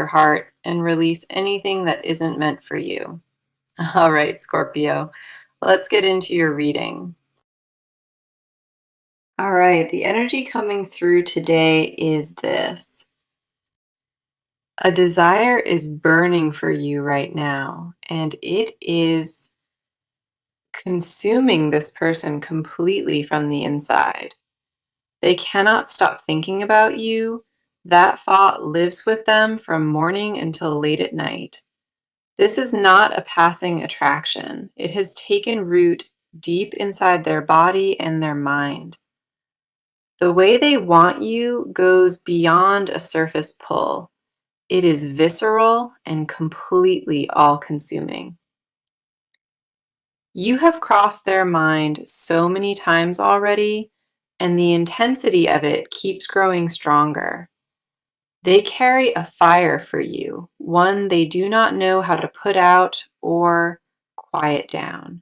your heart and release anything that isn't meant for you. All right, Scorpio, let's get into your reading. All right, the energy coming through today is this. A desire is burning for you right now, and it is consuming this person completely from the inside. They cannot stop thinking about you. That thought lives with them from morning until late at night. This is not a passing attraction. It has taken root deep inside their body and their mind. The way they want you goes beyond a surface pull. It is visceral and completely all-consuming. You have crossed their mind so many times already, and the intensity of it keeps growing stronger. They carry a fire for you, one they do not know how to put out or quiet down.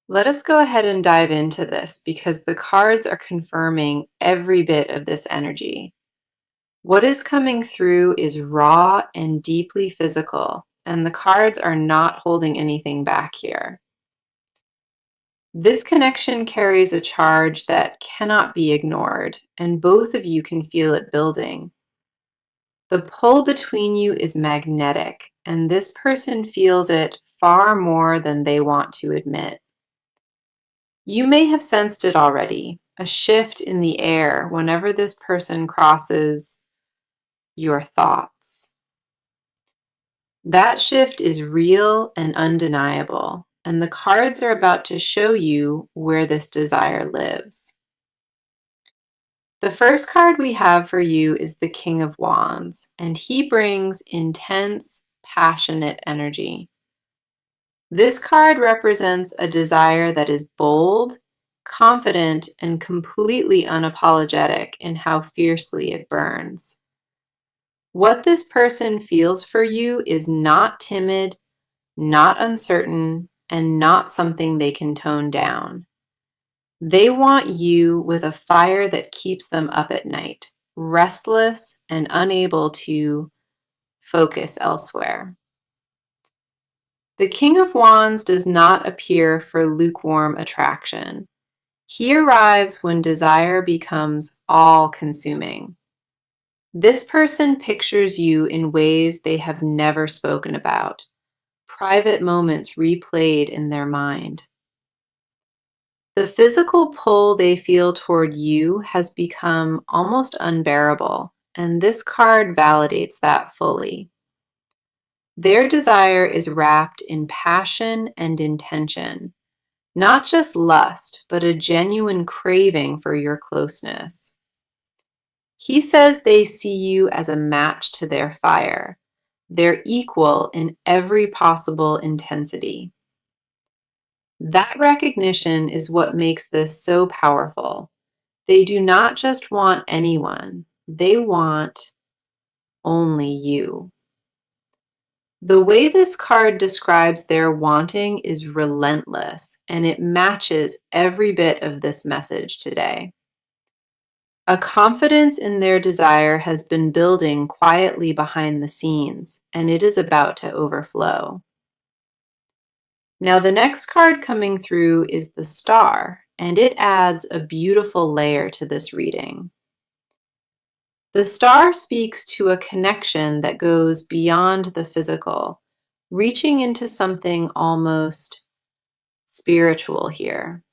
Let us go ahead and dive into this because the cards are confirming every bit of this energy. What is coming through is raw and deeply physical, and the cards are not holding anything back here. This connection carries a charge that cannot be ignored, and both of you can feel it building. The pull between you is magnetic, and this person feels it far more than they want to admit. You may have sensed it already, a shift in the air whenever this person crosses your thoughts. That shift is real and undeniable, and the cards are about to show you where this desire lives. The first card we have for you is the King of Wands, and he brings intense, passionate energy. This card represents a desire that is bold, confident, and completely unapologetic in how fiercely it burns. What this person feels for you is not timid, not uncertain, and not something they can tone down. They want you with a fire that keeps them up at night, restless and unable to focus elsewhere. The King of Wands does not appear for lukewarm attraction. He arrives when desire becomes all-consuming. This person pictures you in ways they have never spoken about, private moments replayed in their mind. The physical pull they feel toward you has become almost unbearable, and this card validates that fully. Their desire is wrapped in passion and intention, not just lust, but a genuine craving for your closeness. He says they see you as a match to their fire, their equal in every possible intensity. That recognition is what makes this so powerful. They do not just want anyone, they want only you. The way this card describes their wanting is relentless, and it matches every bit of this message today. A confidence in their desire has been building quietly behind the scenes, and it is about to overflow. Now, the next card coming through is the Star, and it adds a beautiful layer to this reading. The Star speaks to a connection that goes beyond the physical, reaching into something almost spiritual here.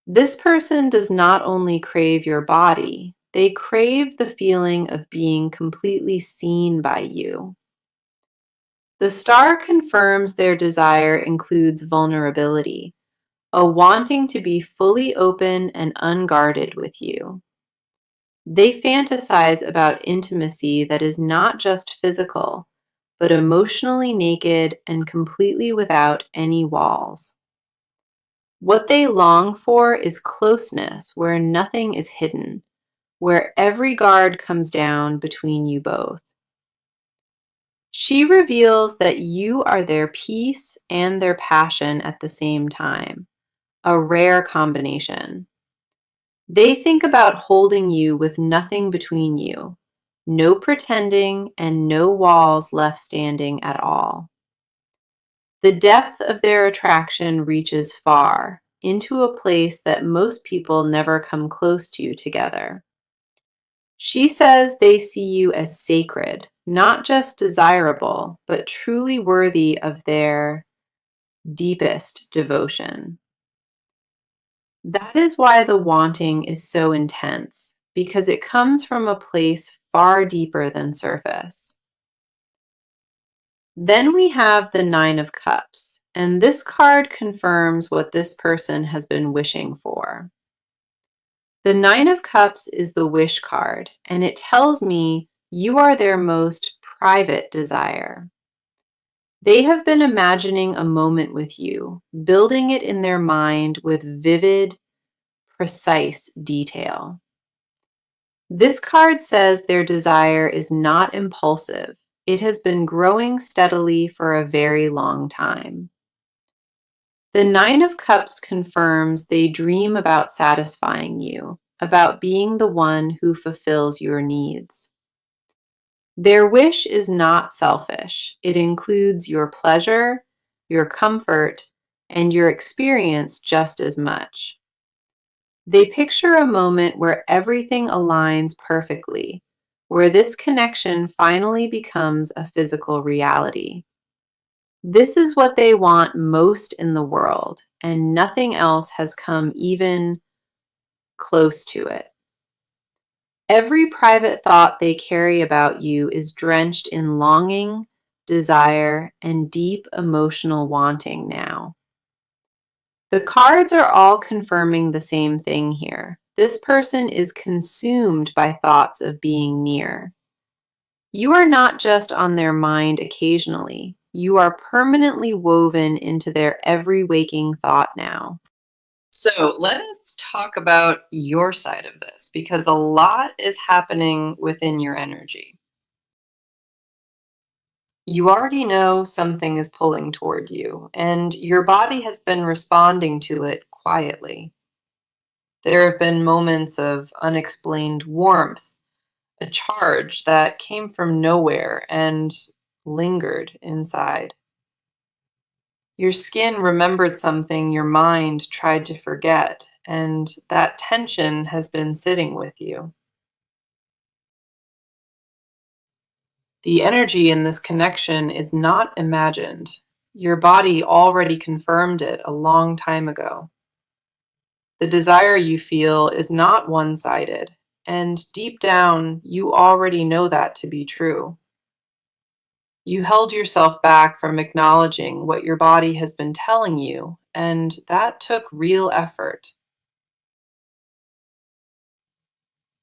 This person does not only crave your body, they crave the feeling of being completely seen by you. The Star confirms their desire includes vulnerability, a wanting to be fully open and unguarded with you. They fantasize about intimacy that is not just physical, but emotionally naked and completely without any walls. What they long for is closeness where nothing is hidden, where every guard comes down between you both. She reveals that you are their peace and their passion at the same time, a rare combination. They think about holding you with nothing between you, No pretending and no walls left standing at all. The depth of their attraction reaches far, into a place that most people never come close to together. She says they see you as sacred, not just desirable, but truly worthy of their deepest devotion. That is why the wanting is so intense, because it comes from a place far deeper than surface. Then we have the Nine of Cups, and this card confirms what this person has been wishing for. The Nine of Cups is the wish card, and it tells me you are their most private desire. They have been imagining a moment with you, building it in their mind with vivid, precise detail. This card says their desire is not impulsive. It has been growing steadily for a very long time. The Nine of Cups confirms they dream about satisfying you, about being the one who fulfills your needs. Their wish is not selfish. It includes your pleasure, your comfort, and your experience just as much. They picture a moment where everything aligns perfectly, where this connection finally becomes a physical reality. This is what they want most in the world, and nothing else has come even close to it. Every private thought they carry about you is drenched in longing, desire, and deep emotional wanting now. The cards are all confirming the same thing here. This person is consumed by thoughts of being near. You are not just on their mind occasionally. You are permanently woven into their every waking thought now. So let us talk about your side of this because a lot is happening within your energy. You already know something is pulling toward you, and your body has been responding to it quietly. There have been moments of unexplained warmth, a charge that came from nowhere and lingered inside. Your skin remembered something your mind tried to forget, and that tension has been sitting with you. The energy in this connection is not imagined. Your body already confirmed it a long time ago. The desire you feel is not one-sided, and deep down, you already know that to be true. You held yourself back from acknowledging what your body has been telling you, and that took real effort.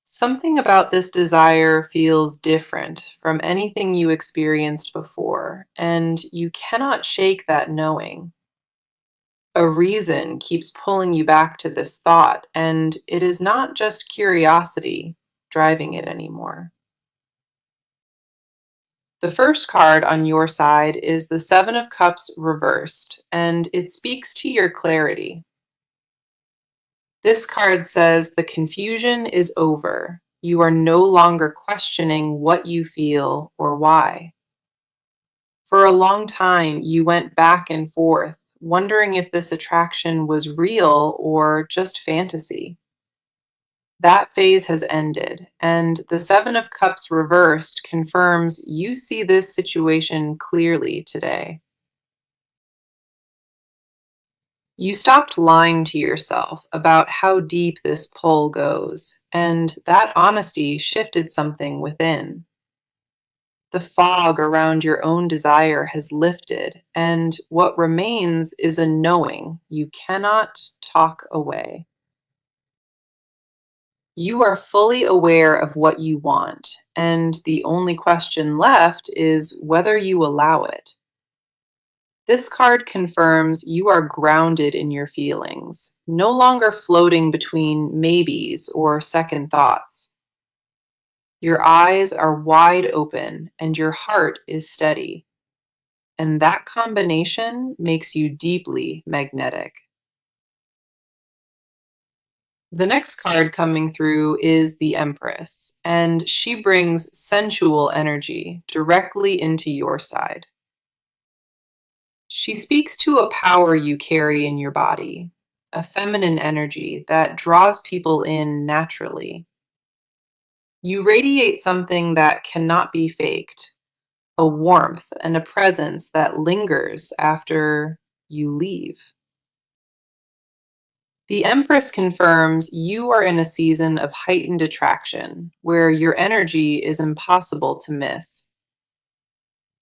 Something about this desire feels different from anything you experienced before, and you cannot shake that knowing. A reason keeps pulling you back to this thought, and it is not just curiosity driving it anymore. The first card on your side is the Seven of Cups reversed, and it speaks to your clarity. This card says the confusion is over. You are no longer questioning what you feel or why. For a long time, you went back and forth, wondering if this attraction was real or just fantasy. That phase has ended, and the Seven of Cups reversed confirms you see this situation clearly today. You stopped lying to yourself about how deep this pull goes, and that honesty shifted something within. The fog around your own desire has lifted, and what remains is a knowing you cannot talk away. You are fully aware of what you want, and the only question left is whether you allow it. This card confirms you are grounded in your feelings, no longer floating between maybes or second thoughts. Your eyes are wide open and your heart is steady, and that combination makes you deeply magnetic. The next card coming through is the Empress, and she brings sensual energy directly into your side. She speaks to a power you carry in your body, a feminine energy that draws people in naturally. You radiate something that cannot be faked, a warmth and a presence that lingers after you leave. The Empress confirms you are in a season of heightened attraction where your energy is impossible to miss.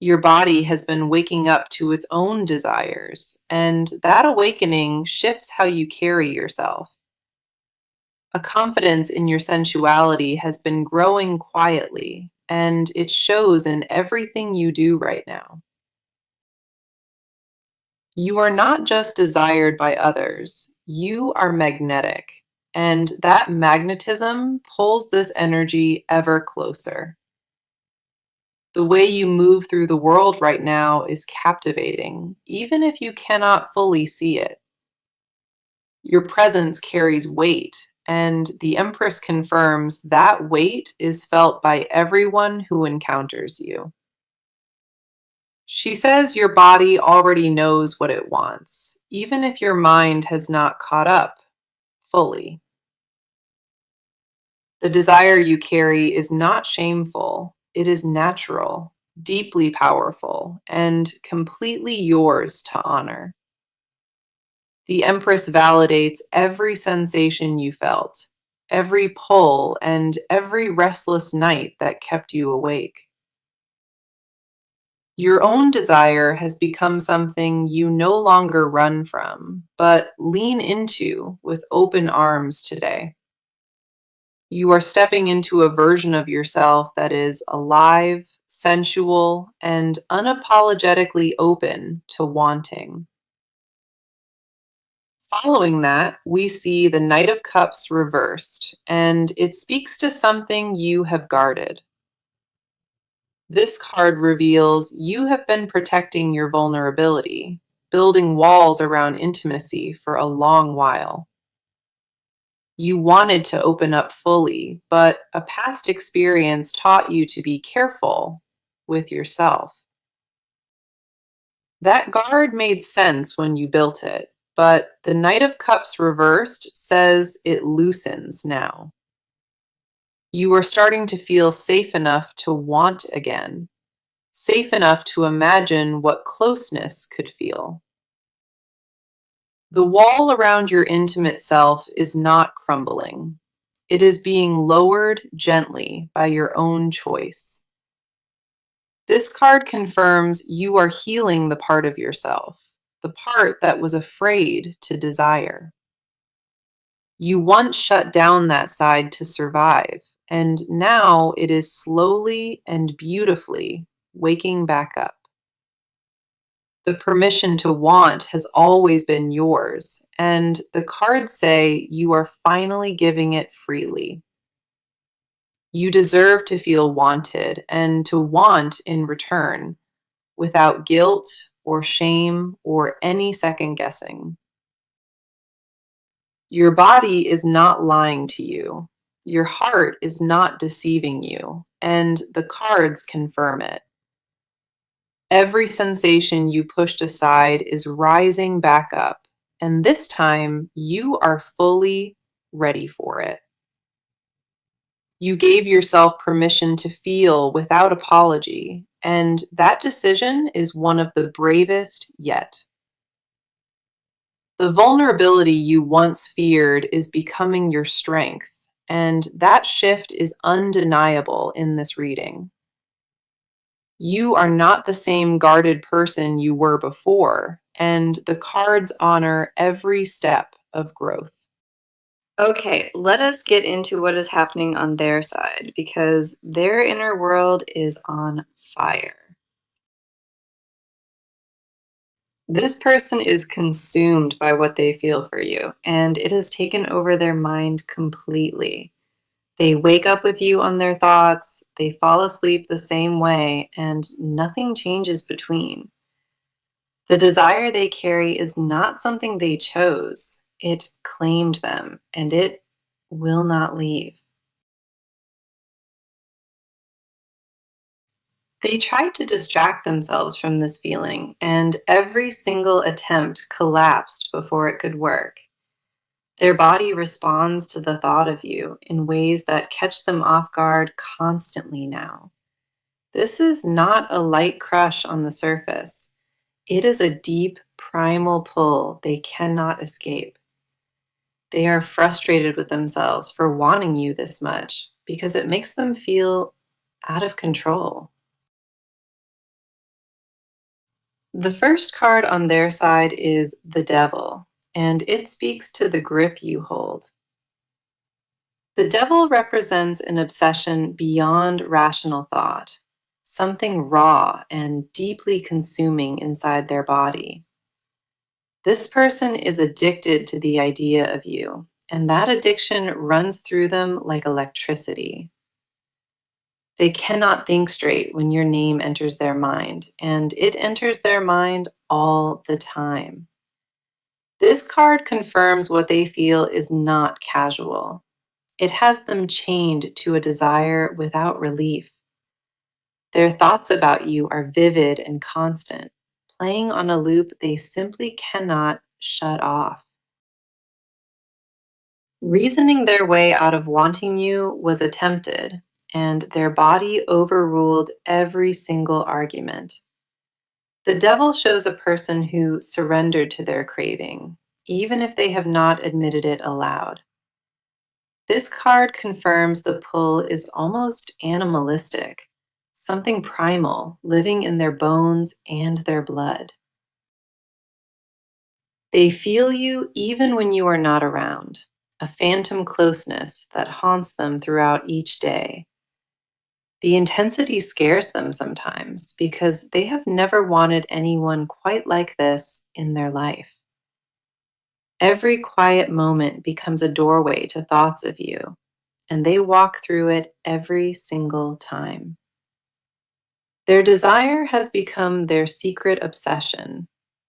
Your body has been waking up to its own desires, and that awakening shifts how you carry yourself. A confidence in your sensuality has been growing quietly, and it shows in everything you do right now. You are not just desired by others, you are magnetic, and that magnetism pulls this energy ever closer. The way you move through the world right now is captivating, even if you cannot fully see it. Your presence carries weight, and the Empress confirms that weight is felt by everyone who encounters you. She says your body already knows what it wants, even if your mind has not caught up fully. The desire you carry is not shameful, it is natural, deeply powerful, and completely yours to honor. The Empress validates every sensation you felt, every pull, and every restless night that kept you awake. Your own desire has become something you no longer run from, but lean into with open arms today. You are stepping into a version of yourself that is alive, sensual, and unapologetically open to wanting. Following that, we see the Knight of Cups reversed, and it speaks to something you have guarded. This card reveals you have been protecting your vulnerability, building walls around intimacy for a long while. You wanted to open up fully, but a past experience taught you to be careful with yourself. That guard made sense when you built it, but the Knight of Cups reversed says it loosens now. You are starting to feel safe enough to want again, safe enough to imagine what closeness could feel. The wall around your intimate self is not crumbling. It is being lowered gently by your own choice. This card confirms you are healing the part of yourself, the part that was afraid to desire. You once shut down that side to survive, and now it is slowly and beautifully waking back up. The permission to want has always been yours, and the cards say you are finally giving it freely. You deserve to feel wanted and to want in return without guilt or shame or any second guessing. Your body is not lying to you. Your heart is not deceiving you, and the cards confirm it. Every sensation you pushed aside is rising back up, and this time you are fully ready for it. You gave yourself permission to feel without apology, and that decision is one of the bravest yet. The vulnerability you once feared is becoming your strength, and that shift is undeniable in this reading. You are not the same guarded person you were before, and the cards honor every step of growth. Okay, let us get into what is happening on their side because their inner world is on fire. This person is consumed by what they feel for you, and it has taken over their mind completely. They wake up with you on their thoughts, they fall asleep the same way, and nothing changes between. The desire they carry is not something they chose. It claimed them, and it will not leave. They tried to distract themselves from this feeling, and every single attempt collapsed before it could work. Their body responds to the thought of you in ways that catch them off guard constantly now. This is not a light crush on the surface. It is a deep, primal pull they cannot escape. They are frustrated with themselves for wanting you this much because it makes them feel out of control. The first card on their side is the Devil, and it speaks to the grip you hold. The Devil represents an obsession beyond rational thought, something raw and deeply consuming inside their body. This person is addicted to the idea of you, and that addiction runs through them like electricity. They cannot think straight when your name enters their mind, and it enters their mind all the time. This card confirms what they feel is not casual. It has them chained to a desire without relief. Their thoughts about you are vivid and constant, playing on a loop they simply cannot shut off. Reasoning their way out of wanting you was attempted, and their body overruled every single argument. The devil shows a person who surrendered to their craving, even if they have not admitted it aloud. This card confirms the pull is almost animalistic, something primal living in their bones and their blood. They feel you even when you are not around, a phantom closeness that haunts them throughout each day. The intensity scares them sometimes because they have never wanted anyone quite like this in their life. Every quiet moment becomes a doorway to thoughts of you, and they walk through it every single time. Their desire has become their secret obsession,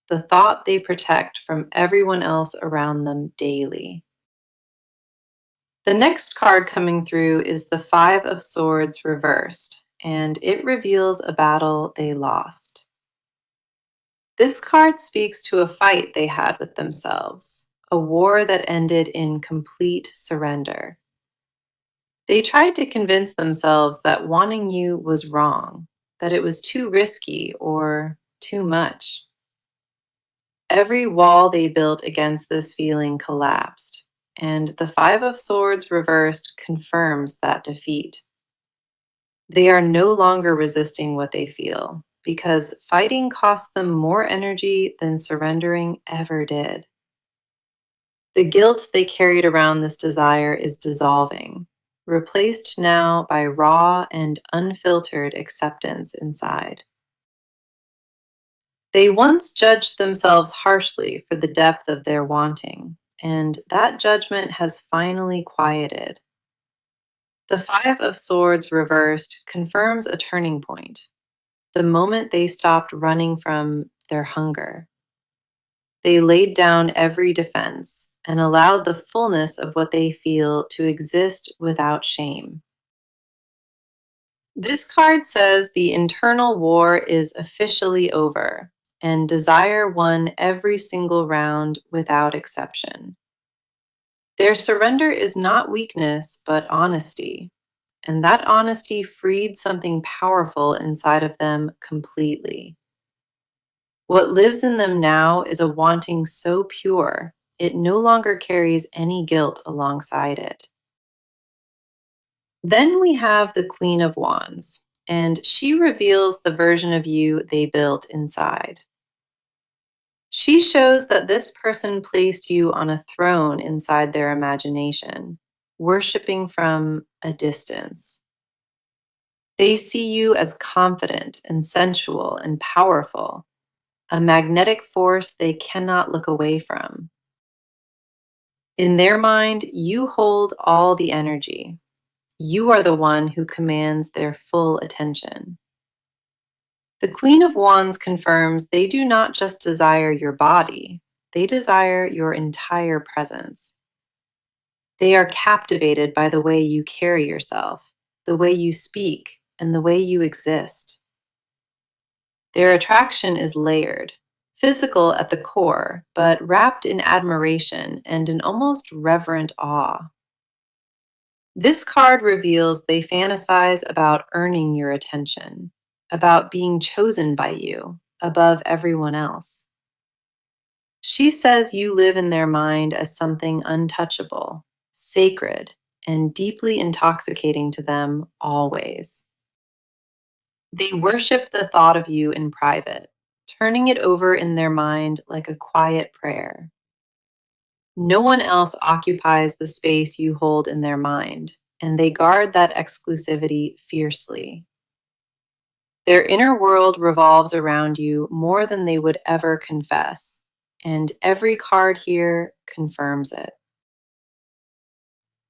the thought they protect from everyone else around them daily. The next card coming through is the Five of Swords reversed, and it reveals a battle they lost. This card speaks to a fight they had with themselves, a war that ended in complete surrender. They tried to convince themselves that wanting you was wrong, that it was too risky or too much. Every wall they built against this feeling collapsed, and the Five of Swords reversed confirms that defeat. They are no longer resisting what they feel, because fighting costs them more energy than surrendering ever did. The guilt they carried around this desire is dissolving, replaced now by raw and unfiltered acceptance inside. They once judged themselves harshly for the depth of their wanting, and that judgment has finally quieted. The Five of Swords reversed confirms a turning point, the moment they stopped running from their hunger. They laid down every defense and allowed the fullness of what they feel to exist without shame. This card says the internal war is officially over, and desire won every single round without exception. Their surrender is not weakness, but honesty, and that honesty freed something powerful inside of them completely. What lives in them now is a wanting so pure, it no longer carries any guilt alongside it. Then we have the Queen of Wands, and she reveals the version of you they built inside. She shows that this person placed you on a throne inside their imagination, worshiping from a distance. They see you as confident and sensual and powerful, a magnetic force they cannot look away from. In their mind, you hold all the energy. You are the one who commands their full attention. The Queen of Wands confirms they do not just desire your body, they desire your entire presence. They are captivated by the way you carry yourself, the way you speak, and the way you exist. Their attraction is layered, physical at the core, but wrapped in admiration and an almost reverent awe. This card reveals they fantasize about earning your attention, about being chosen by you above everyone else. She says you live in their mind as something untouchable, sacred, and deeply intoxicating to them always. They worship the thought of you in private, turning it over in their mind like a quiet prayer. No one else occupies the space you hold in their mind, and they guard that exclusivity fiercely. Their inner world revolves around you more than they would ever confess, and every card here confirms it.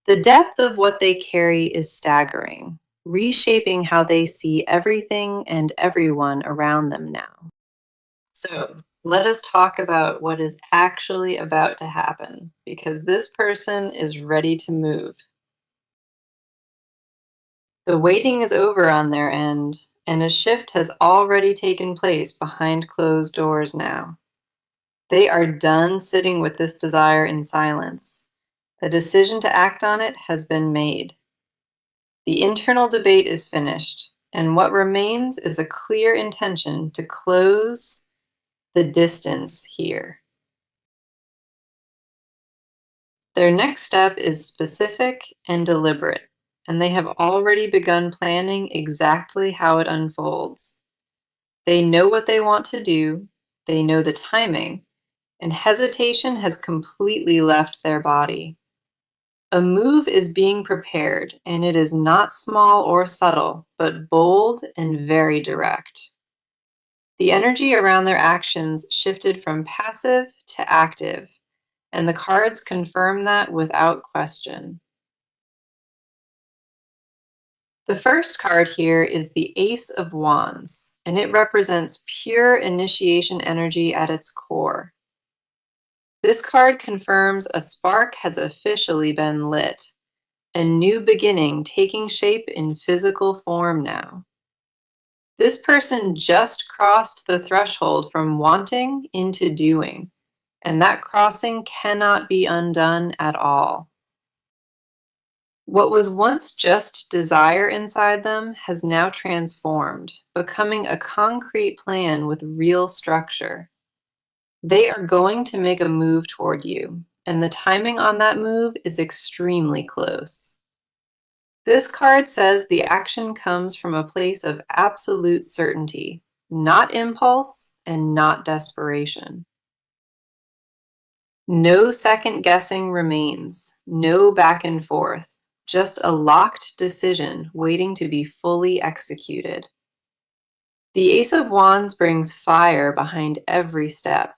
The depth of what they carry is staggering, reshaping how they see everything and everyone around them now. So, let us talk about what is actually about to happen because this person is ready to move. The waiting is over on their end, and a shift has already taken place behind closed doors now. They are done sitting with this desire in silence. A decision to act on it has been made. The internal debate is finished, and what remains is a clear intention to close the distance here. Their next step is specific and deliberate, and they have already begun planning exactly how it unfolds. They know what they want to do, they know the timing, and hesitation has completely left their body. A move is being prepared, and it is not small or subtle, but bold and very direct. The energy around their actions shifted from passive to active, and the cards confirm that without question. The first card here is the Ace of Wands, and it represents pure initiation energy at its core. This card confirms a spark has officially been lit, a new beginning taking shape in physical form now. This person just crossed the threshold from wanting into doing, and that crossing cannot be undone at all. What was once just desire inside them has now transformed, becoming a concrete plan with real structure. They are going to make a move toward you, and the timing on that move is extremely close. This card says the action comes from a place of absolute certainty, not impulse and not desperation. No second guessing remains, no back and forth, just a locked decision waiting to be fully executed. The Ace of Wands brings fire behind every step,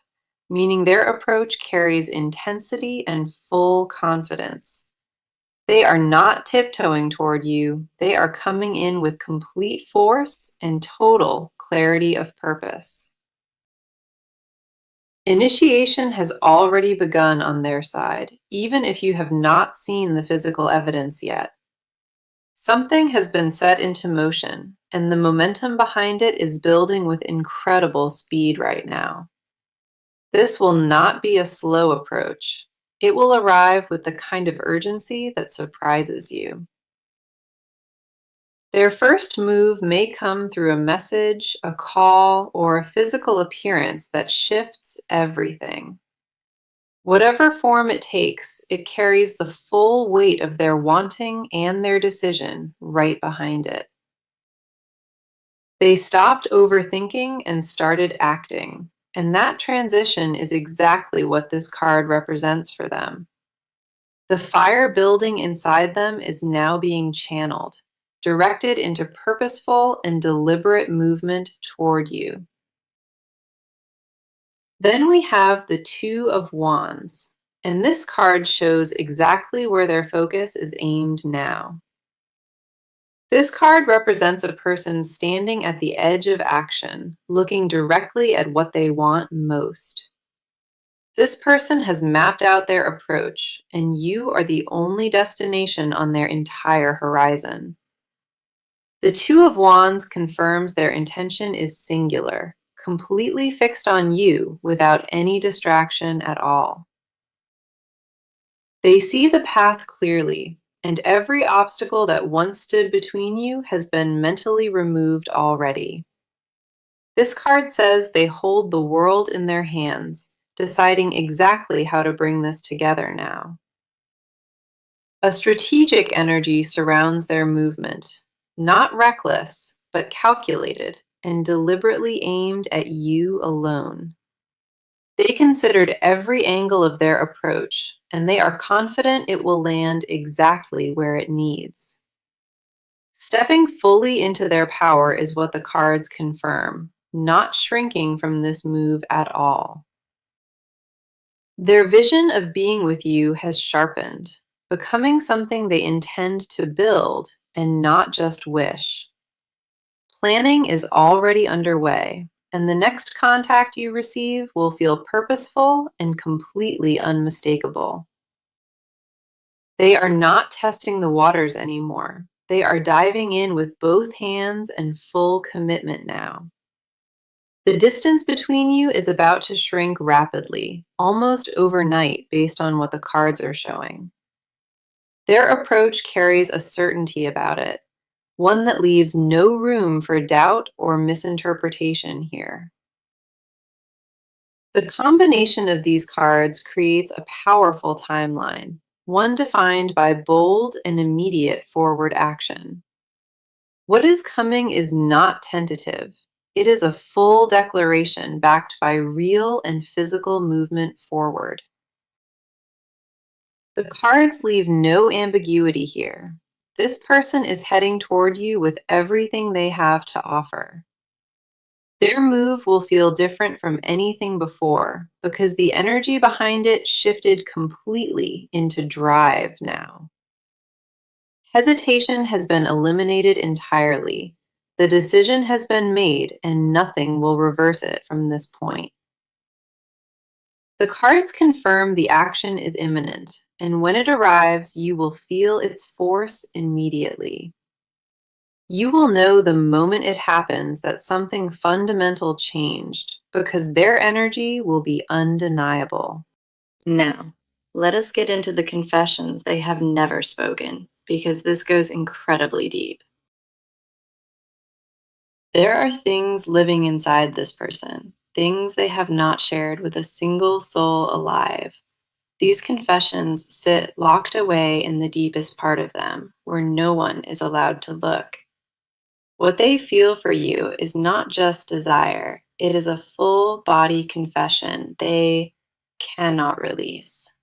meaning their approach carries intensity and full confidence. They are not tiptoeing toward you, they are coming in with complete force and total clarity of purpose. Initiation has already begun on their side, even if you have not seen the physical evidence yet. Something has been set into motion, and the momentum behind it is building with incredible speed right now. This will not be a slow approach. It will arrive with the kind of urgency that surprises you. Their first move may come through a message, a call, or a physical appearance that shifts everything. Whatever form it takes, it carries the full weight of their wanting and their decision right behind it. They stopped overthinking and started acting, and that transition is exactly what this card represents for them. The fire building inside them is now being channeled, directed into purposeful and deliberate movement toward you. Then we have the Two of Wands, and this card shows exactly where their focus is aimed now. This card represents a person standing at the edge of action, looking directly at what they want most. This person has mapped out their approach, and you are the only destination on their entire horizon. The Two of Wands confirms their intention is singular, completely fixed on you without any distraction at all. They see the path clearly, and every obstacle that once stood between you has been mentally removed already. This card says they hold the world in their hands, deciding exactly how to bring this together now. A strategic energy surrounds their movement, not reckless, but calculated and deliberately aimed at you alone. They considered every angle of their approach, and they are confident it will land exactly where it needs. Stepping fully into their power is what the cards confirm, not shrinking from this move at all. Their vision of being with you has sharpened, becoming something they intend to build and not just wish. Planning is already underway, and the next contact you receive will feel purposeful and completely unmistakable. They are not testing the waters anymore. They are diving in with both hands and full commitment now. The distance between you is about to shrink rapidly, almost overnight, based on what the cards are showing. Their approach carries a certainty about it, one that leaves no room for doubt or misinterpretation here. The combination of these cards creates a powerful timeline, one defined by bold and immediate forward action. What is coming is not tentative. It is a full declaration backed by real and physical movement forward. The cards leave no ambiguity here. This person is heading toward you with everything they have to offer. Their move will feel different from anything before because the energy behind it shifted completely into drive now. Hesitation has been eliminated entirely. The decision has been made, and nothing will reverse it from this point. The cards confirm the action is imminent, and when it arrives, you will feel its force immediately. You will know the moment it happens that something fundamental changed because their energy will be undeniable. Now, let us get into the confessions they have never spoken, because this goes incredibly deep. There are things living inside this person, things they have not shared with a single soul alive. These confessions sit locked away in the deepest part of them, where no one is allowed to look. What they feel for you is not just desire, it is a full body confession they cannot release.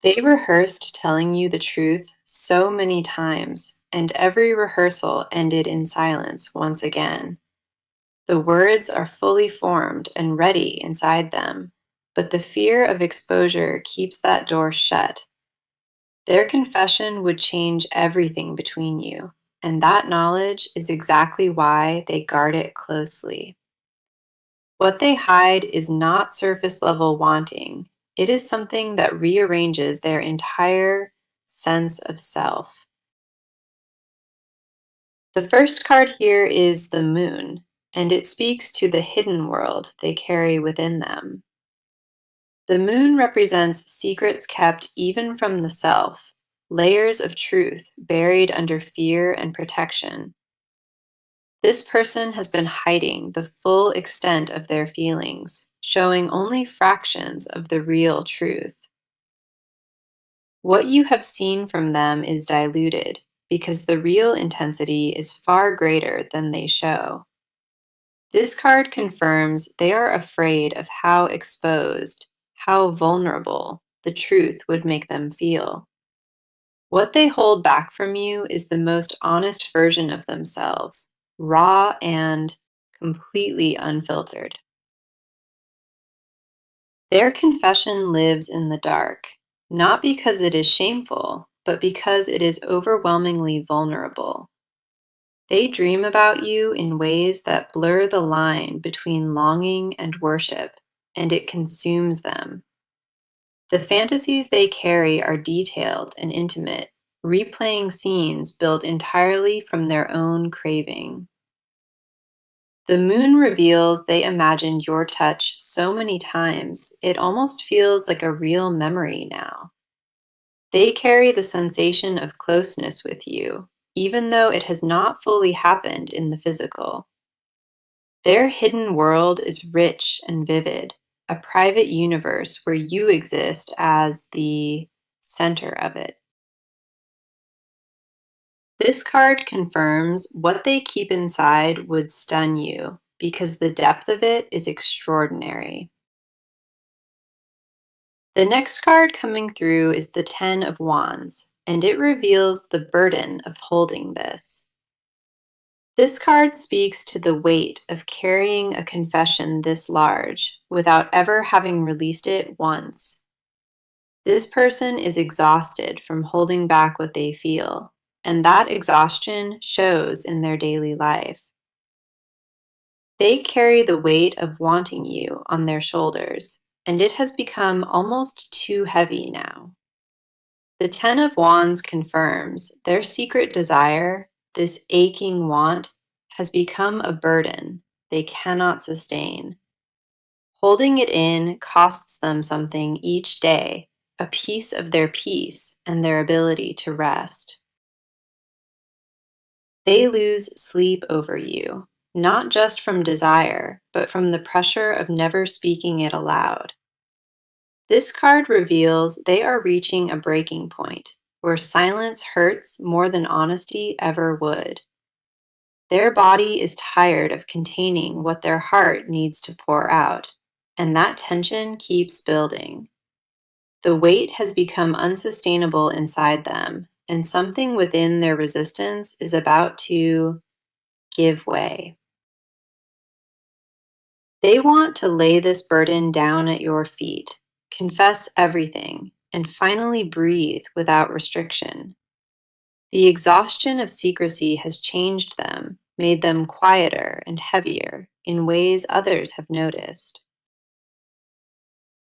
They rehearsed telling you the truth so many times, and every rehearsal ended in silence once again. The words are fully formed and ready inside them, but the fear of exposure keeps that door shut. Their confession would change everything between you, and that knowledge is exactly why they guard it closely. What they hide is not surface level wanting, it is something that rearranges their entire sense of self. The first card here is the moon, and it speaks to the hidden world they carry within them. The moon represents secrets kept even from the self, layers of truth buried under fear and protection. This person has been hiding the full extent of their feelings, showing only fractions of the real truth. What you have seen from them is diluted because the real intensity is far greater than they show. This card confirms they are afraid of how exposed, how vulnerable the truth would make them feel. What they hold back from you is the most honest version of themselves, raw and completely unfiltered. Their confession lives in the dark, not because it is shameful, but because it is overwhelmingly vulnerable. They dream about you in ways that blur the line between longing and worship, and it consumes them. The fantasies they carry are detailed and intimate, replaying scenes built entirely from their own craving. The moon reveals they imagined your touch so many times, it almost feels like a real memory now. They carry the sensation of closeness with you, even though it has not fully happened in the physical. Their hidden world is rich and vivid, a private universe where you exist as the center of it. This card confirms what they keep inside would stun you because the depth of it is extraordinary. The next card coming through is the Ten of Wands, and it reveals the burden of holding this. This card speaks to the weight of carrying a confession this large without ever having released it once. This person is exhausted from holding back what they feel, and that exhaustion shows in their daily life. They carry the weight of wanting you on their shoulders, and it has become almost too heavy now. The Ten of Wands confirms their secret desire, this aching want, has become a burden they cannot sustain. Holding it in costs them something each day, a piece of their peace and their ability to rest. They lose sleep over you, not just from desire, but from the pressure of never speaking it aloud. This card reveals they are reaching a breaking point where silence hurts more than honesty ever would. Their body is tired of containing what their heart needs to pour out, and that tension keeps building. The weight has become unsustainable inside them, and something within their resistance is about to give way. They want to lay this burden down at your feet, confess everything, and finally breathe without restriction. The exhaustion of secrecy has changed them, made them quieter and heavier in ways others have noticed.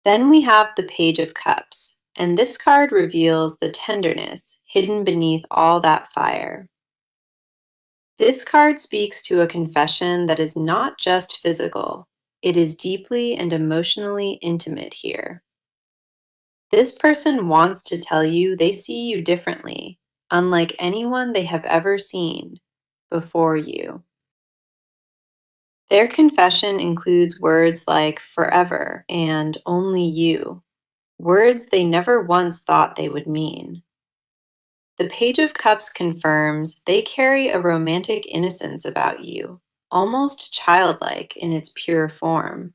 Then we have the Page of Cups, and this card reveals the tenderness hidden beneath all that fire. This card speaks to a confession that is not just physical, it is deeply and emotionally intimate here. This person wants to tell you they see you differently, unlike anyone they have ever seen before you. Their confession includes words like forever and only you, words they never once thought they would mean. The Page of Cups confirms they carry a romantic innocence about you, almost childlike in its pure form.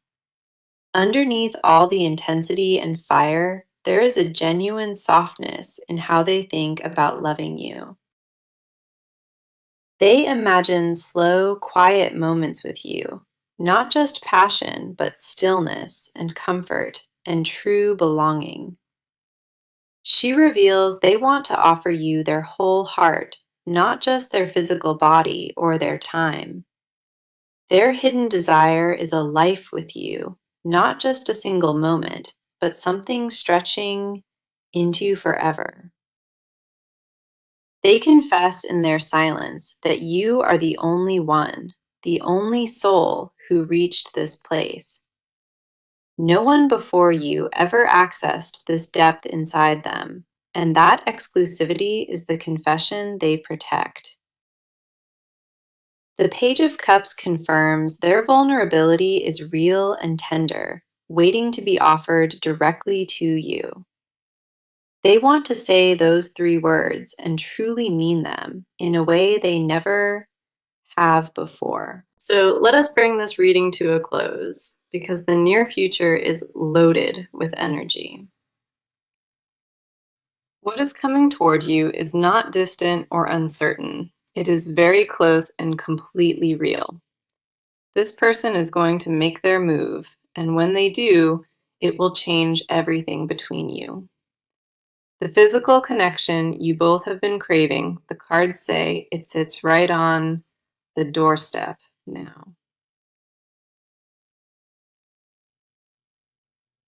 Underneath all the intensity and fire, there is a genuine softness in how they think about loving you. They imagine slow, quiet moments with you, not just passion, but stillness and comfort and true belonging. She reveals they want to offer you their whole heart, not just their physical body or their time. Their hidden desire is a life with you, not just a single moment, but something stretching into forever. They confess in their silence that you are the only one, the only soul who reached this place. No one before you ever accessed this depth inside them, and that exclusivity is the confession they protect. The Page of Cups confirms their vulnerability is real and tender, waiting to be offered directly to you. They want to say those three words and truly mean them in a way they never have before. So let us bring this reading to a close because the near future is loaded with energy. What is coming toward you is not distant or uncertain. It is very close and completely real. This person is going to make their move, and when they do, it will change everything between you. The physical connection you both have been craving, the cards say it sits right on the doorstep now.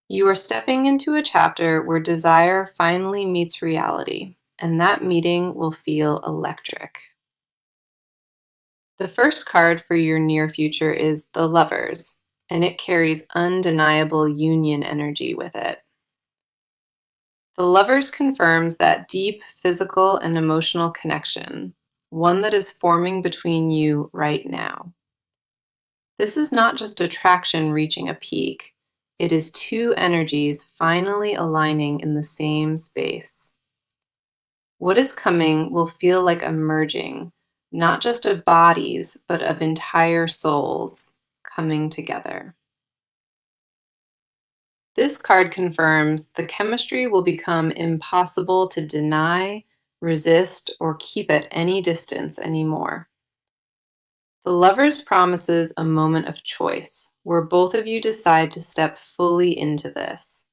You are stepping into a chapter where desire finally meets reality, and that meeting will feel electric. The first card for your near future is the Lovers, and it carries undeniable union energy with it. The Lovers confirms that deep physical and emotional connection, one that is forming between you right now. This is not just attraction reaching a peak, it is two energies finally aligning in the same space. What is coming will feel like a merging, not just of bodies, but of entire souls coming together. This card confirms the chemistry will become impossible to deny, resist, or keep at any distance anymore. The Lovers promises a moment of choice, where both of you decide to step fully into this.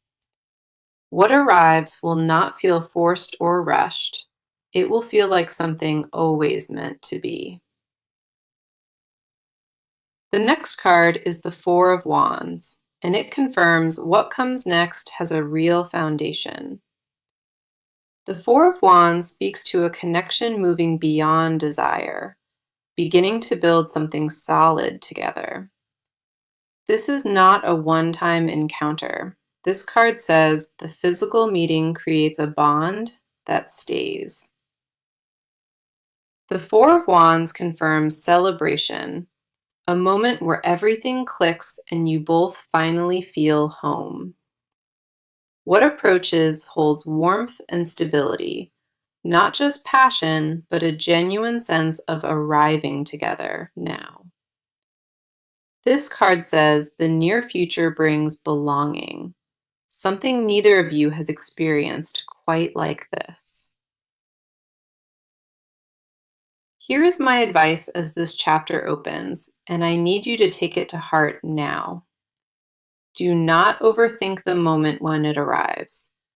What arrives will not feel forced or rushed. It will feel like something always meant to be. The next card is the Four of Wands, and it confirms what comes next has a real foundation. The Four of Wands speaks to a connection moving beyond desire, beginning to build something solid together. This is not a one-time encounter. This card says the physical meeting creates a bond that stays. The Four of Wands confirms celebration, a moment where everything clicks and you both finally feel home. What approaches holds warmth and stability, not just passion, but a genuine sense of arriving together now. This card says the near future brings belonging, something neither of you has experienced quite like this. Here is my advice as this chapter opens, and I need you to take it to heart now. Do not overthink the moment when it arrives.